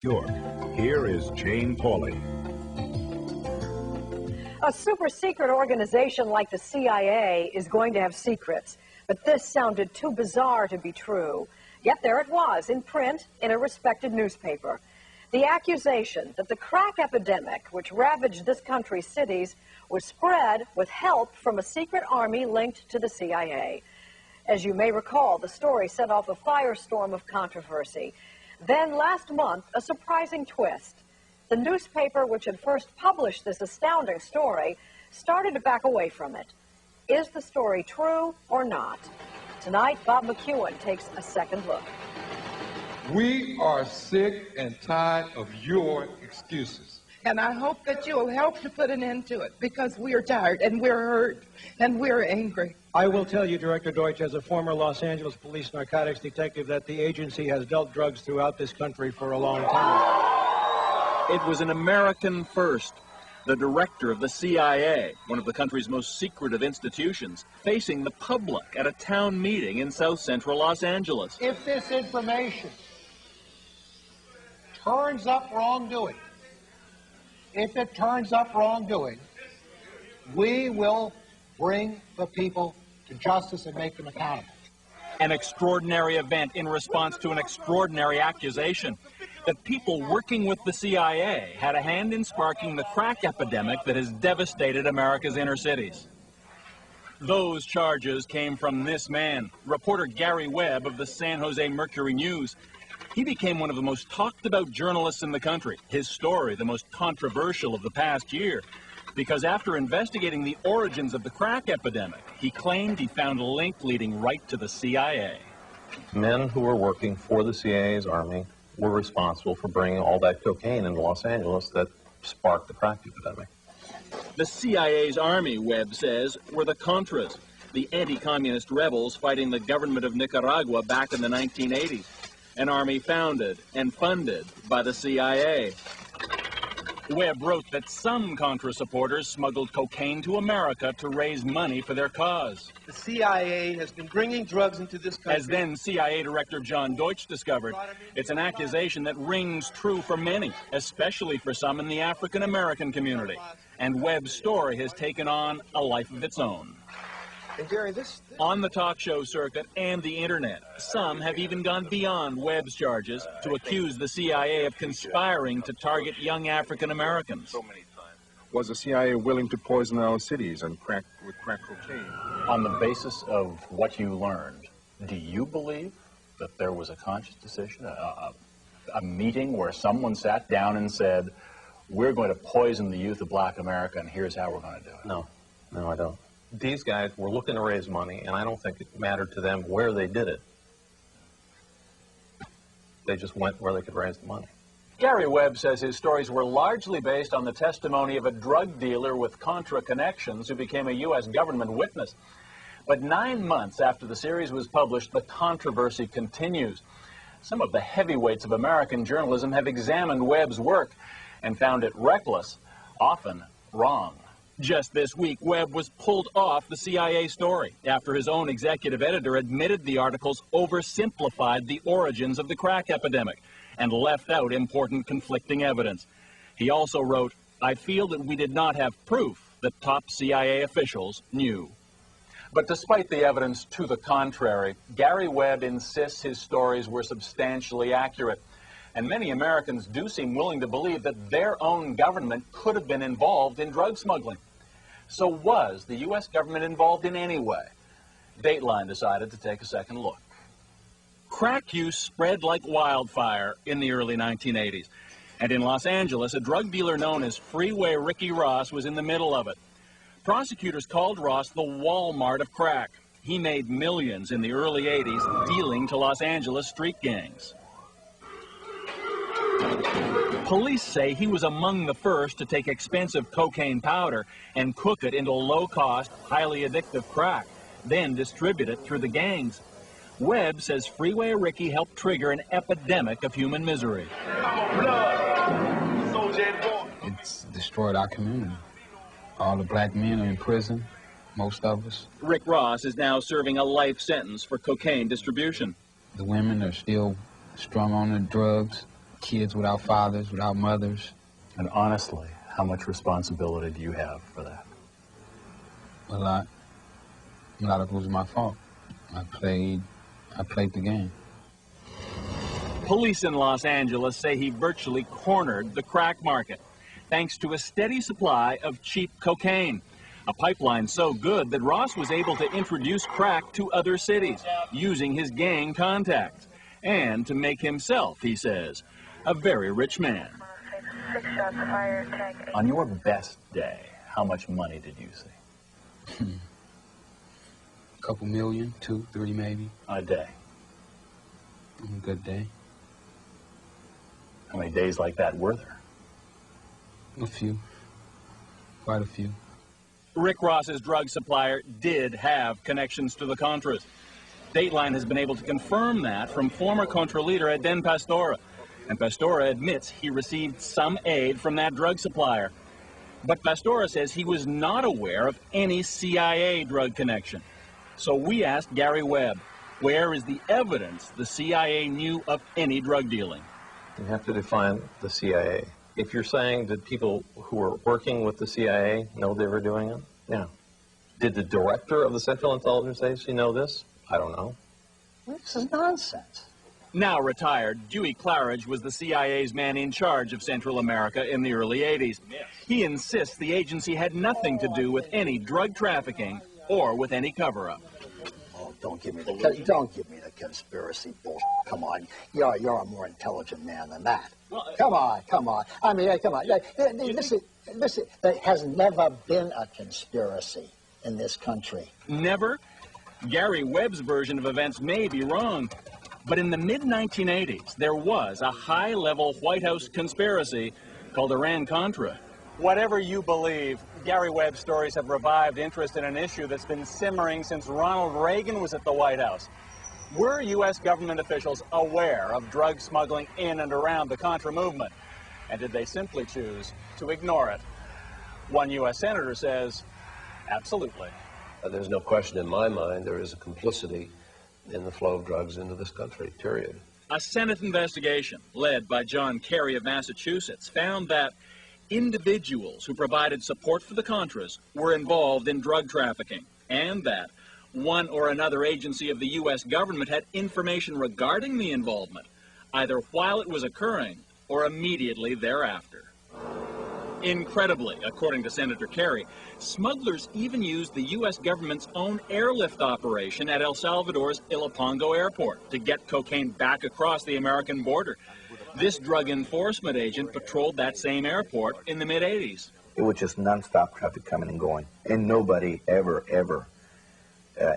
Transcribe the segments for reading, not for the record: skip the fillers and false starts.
York, here is Jane Pauley. A super secret organization like the CIA is going to have secrets, but this sounded too bizarre to be true. Yet there it was, in print, in a respected newspaper. The accusation that the crack epidemic, which ravaged this country's cities, was spread with help from a secret army linked to the CIA. As you may recall, the story set off a firestorm of controversy. Then last month, a surprising twist. The newspaper which had first published this astounding story started to back away from it. Is the story true or not? Tonight, Bob McEwen takes a second look. We are sick and tired of your excuses. And I hope that you'll help to put an end to it, because we are tired and we're hurt and we're angry. I will tell you, Director Deutsch, as a former Los Angeles police narcotics detective, that the agency has dealt drugs throughout this country for a long time. It was an American first. The director of the CIA, one of the country's most secretive institutions, facing the public at a town meeting in South Central Los Angeles. If this information turns up wrongdoing, we will bring the people to justice and make them accountable. An extraordinary event in response to an extraordinary accusation that people working with the CIA had a hand in sparking the crack epidemic that has devastated America's inner cities. Those charges came from this man, reporter Gary Webb of the San Jose Mercury News. He became one of the most talked about journalists in the country, his story the most controversial of the past year, because after investigating the origins of the crack epidemic, he claimed he found a link leading right to the CIA. Men who were working for the CIA's army were responsible for bringing all that cocaine into Los Angeles that sparked the crack epidemic. The CIA's army, Webb says, were the Contras, the anti-communist rebels fighting the government of Nicaragua back in the 1980s, an army founded and funded by the CIA. Webb wrote that some Contra supporters smuggled cocaine to America to raise money for their cause. The CIA has been bringing drugs into this country. As then CIA Director John Deutsch discovered, it's an accusation that rings true for many, especially for some in the African-American community. And Webb's story has taken on a life of its own. And Gary, on the talk show circuit and the internet, some have even gone beyond Webb's charges to accuse the CIA of conspiring to target young African Americans. Was the CIA willing to poison our cities and crack cocaine? On the basis of what you learned, do you believe that there was a conscious decision, a meeting where someone sat down and said, we're going to poison the youth of Black America and here's how we're going to do it? No, I don't. These guys were looking to raise money, and I don't think it mattered to them where they did it. They just went where they could raise the money. Gary Webb says his stories were largely based on the testimony of a drug dealer with Contra connections who became a U.S. government witness. But 9 months after the series was published, the controversy continues. Some of the heavyweights of American journalism have examined Webb's work and found it reckless, often wrong. Just this week, Webb was pulled off the CIA story after his own executive editor admitted the articles oversimplified the origins of the crack epidemic and left out important conflicting evidence. He also wrote, I feel that we did not have proof that top CIA officials knew. But despite the evidence to the contrary, Gary Webb insists his stories were substantially accurate. And many Americans do seem willing to believe that their own government could have been involved in drug smuggling. So was the U.S. government involved in any way? Dateline decided to take a second look. Crack use spread like wildfire in the early 1980s. And in Los Angeles, a drug dealer known as Freeway Ricky Ross was in the middle of it. Prosecutors called Ross the Walmart of crack. He made millions in the early 80s dealing to Los Angeles street gangs. Police say he was among the first to take expensive cocaine powder and cook it into low-cost, highly addictive crack, then distribute it through the gangs. Webb says Freeway Ricky helped trigger an epidemic of human misery. It's destroyed our community. All the black men are in prison, most of us. Rick Ross is now serving a life sentence for cocaine distribution. The women are still strung on the drugs. kids without fathers, without mothers. And honestly, how much responsibility do you have for that? A lot. A lot of it was my fault. I played the game. Police in Los Angeles say he virtually cornered the crack market, thanks to a steady supply of cheap cocaine. A pipeline so good that Ross was able to introduce crack to other cities, using his gang contacts, and to make himself, he says, a very rich man. On your best day, how much money did you see? A couple million, 2, 3 maybe. A day. On a good day. How many days like that were there? A few. Quite a few. Rick Ross's drug supplier did have connections to the Contras. Dateline has been able to confirm that from former Contra leader Eden Pastora. And Pastora admits he received some aid from that drug supplier. But Pastora says he was not aware of any CIA drug connection. So we asked Gary Webb, where is the evidence the CIA knew of any drug dealing? You have to define the CIA. If you're saying that people who were working with the CIA know they were doing it, yeah. Did the director of the Central Intelligence Agency know this? I don't know. This is nonsense. Now retired, Dewey Claridge was the CIA's man in charge of Central America in the early 80s. He insists the agency had nothing to do with any drug trafficking or with any cover-up. Oh, don't give me the conspiracy bullshit. Come on, you're a more intelligent man than that. Come on. I mean, come on. Listen. There has never been a conspiracy in this country. Never? Gary Webb's version of events may be wrong, but in the mid-1980s, there was a high-level White House conspiracy called Iran-Contra. Whatever you believe, Gary Webb's stories have revived interest in an issue that's been simmering since Ronald Reagan was at the White House. Were U.S. government officials aware of drug smuggling in and around the Contra movement? And did they simply choose to ignore it? One U.S. senator says, absolutely. There's no question in my mind there is a complicity in the flow of drugs into this country, period. A Senate investigation led by John Kerry of Massachusetts found that individuals who provided support for the Contras were involved in drug trafficking, and that one or another agency of the U.S. government had information regarding the involvement, either while it was occurring or immediately thereafter. Incredibly, according to Senator Kerry, smugglers even used the U.S. government's own airlift operation at El Salvador's Ilopango airport to get cocaine back across the American border. This drug enforcement agent patrolled that same airport in the mid-'80s. It was just non-stop traffic coming and going, and nobody ever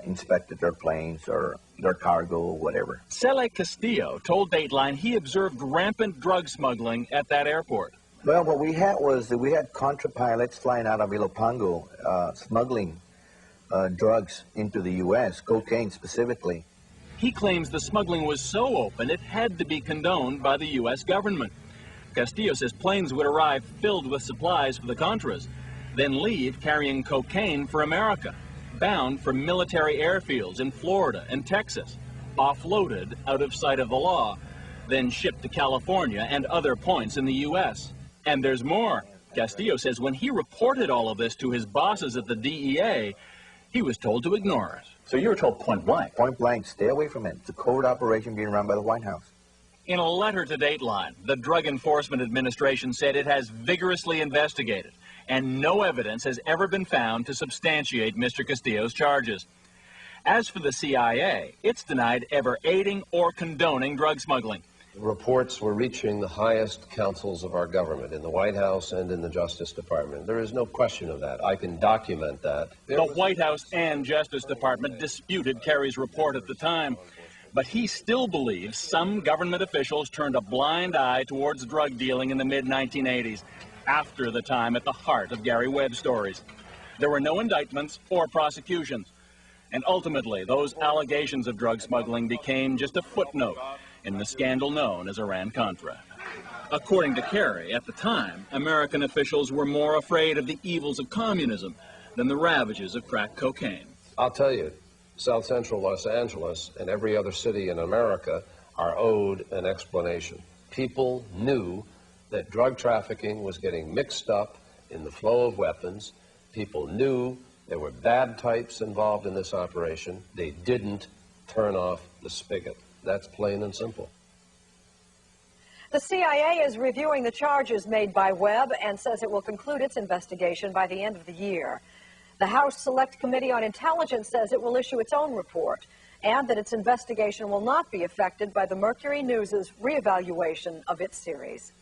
inspected their planes or their cargo or whatever. Cele Castillo told Dateline he observed rampant drug smuggling at that airport. Well, what we had was that we had Contra pilots flying out of Ilopango smuggling drugs into the U.S., cocaine specifically. He claims the smuggling was so open it had to be condoned by the U.S. government. Castillo says planes would arrive filled with supplies for the Contras, then leave carrying cocaine for America, bound for military airfields in Florida and Texas, offloaded out of sight of the law, then shipped to California and other points in the U.S. And there's more. Castillo says when he reported all of this to his bosses at the DEA, he was told to ignore it. So you were told point blank? Point blank, stay away from it. It's a covert operation being run by the White House. In a letter to Dateline, the Drug Enforcement Administration said it has vigorously investigated, and no evidence has ever been found to substantiate Mr. Castillo's charges. As for the CIA, it's denied ever aiding or condoning drug smuggling. Reports were reaching the highest councils of our government, in the White House and in the Justice Department. There is no question of that. I can document that. The White House and Justice Department disputed Kerry's report at the time, but he still believes some government officials turned a blind eye towards drug dealing in the mid-1980s, after the time at the heart of Gary Webb's stories. There were no indictments or prosecutions, and ultimately those allegations of drug smuggling became just a footnote in the scandal known as Iran-Contra. According to Kerry, at the time, American officials were more afraid of the evils of communism than the ravages of crack cocaine. I'll tell you, South Central Los Angeles and every other city in America are owed an explanation. People knew that drug trafficking was getting mixed up in the flow of weapons. People knew there were bad types involved in this operation. They didn't turn off the spigot. That's plain and simple. The CIA is reviewing the charges made by Webb and says it will conclude its investigation by the end of the year. The House Select Committee on Intelligence says it will issue its own report and that its investigation will not be affected by the Mercury News' reevaluation of its series.